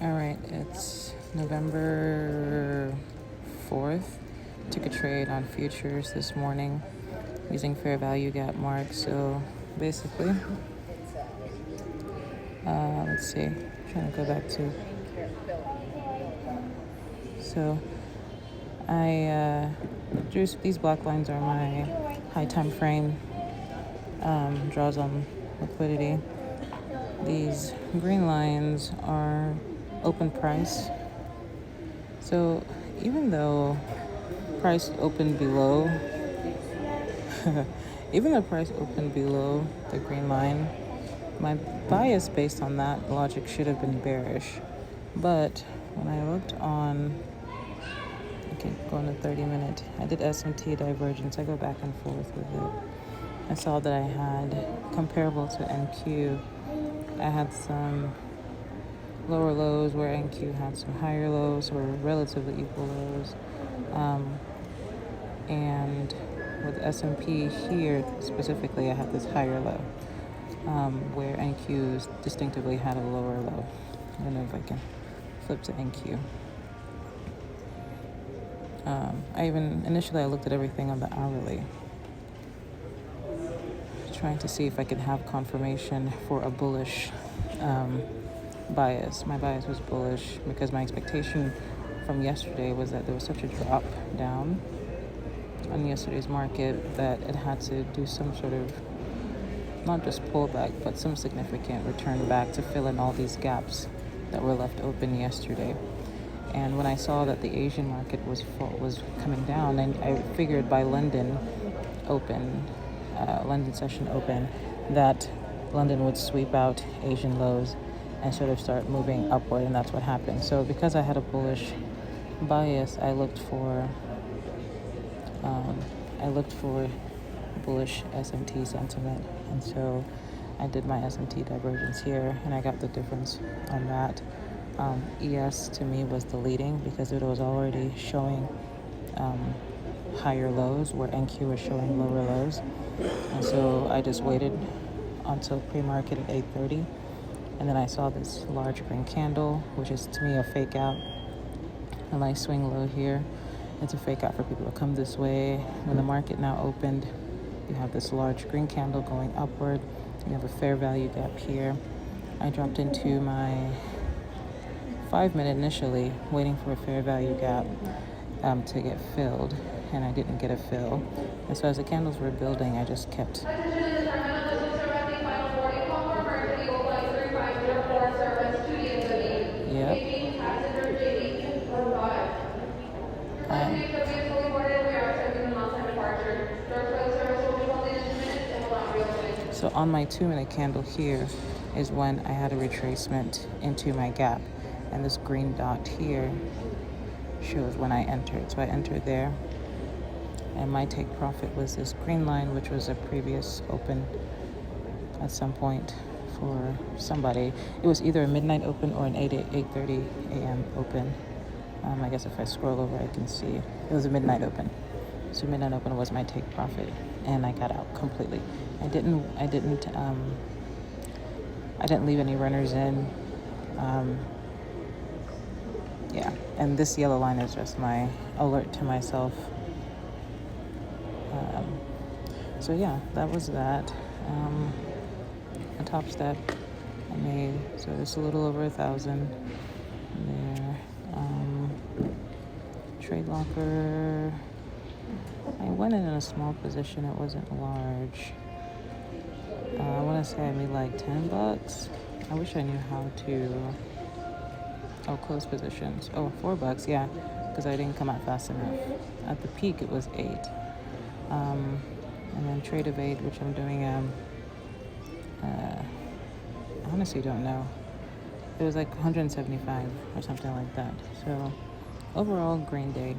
All right, it's November 4th. Took a trade on futures this morning using fair value gap marks. So basically, let's see, trying to go back to. So I drew these black lines are my high time frame draws on liquidity. These green lines are open price. So even though price opened below, even though price opened below the green line, my bias based on that logic should have been bearish. But when I looked on, okay, go on a 30-minute, I did S&T divergence. I go back and forth with it. I saw that I had, comparable to NQ, I had some lower lows where NQ had some higher lows or relatively equal lows. And with S&P here specifically, I had this higher low where NQ distinctively had a lower low. I don't know if I can flip to NQ. Initially I looked at everything on the hourly, trying to see if I could have confirmation for a bullish bias. My bias was bullish because my expectation from yesterday was that there was such a drop down on yesterday's market that it had to do some sort of, not just pullback, but some significant return back to fill in all these gaps that were left open yesterday. And when I saw that the Asian market was coming down, and I figured by London session open, that London would sweep out Asian lows and sort of start moving upward, and that's what happened. So because I had a bullish bias, I looked for bullish S&T sentiment, and so I did my S&T divergence here, and I got the difference on that. ES to me was the leading because it was already showing higher lows where NQ was showing lower lows, and so I just waited until pre-market at 8:30, and then I saw this large green candle, which is to me a fake out. A nice swing low here. It's a fake out for people to come this way. When the market now opened, you have this large green candle going upward. You have a fair value gap here. I dropped into my 5-minute initially, waiting for a fair value gap to get filled, and I didn't get a fill. And so as the candles were building, I just kept. Yep. So on my 2-minute candle here is when I had a retracement into my gap, and this green dot here shows when I entered. So I entered there, and my take profit was this green line, which was a previous open at some point for somebody. It was either a midnight open or an 8:30 a.m. open. I guess if I scroll over, I can see it was a midnight open. So midnight open was my take profit, and I got out completely. I didn't leave any runners in. Yeah, and this yellow line is just my alert to myself. So yeah, that was that. A top step I made, so it's a little over 1,000 there. Trade locker, I went in a small position. It wasn't large. I want to say I made like $10. I wish I knew how to. Oh, close positions. Oh, $4, yeah, because I didn't come out fast enough. At the peak, it was 8. And then trade of 8, which I'm doing. I honestly don't know. It was like 175 or something like that. So overall, green day.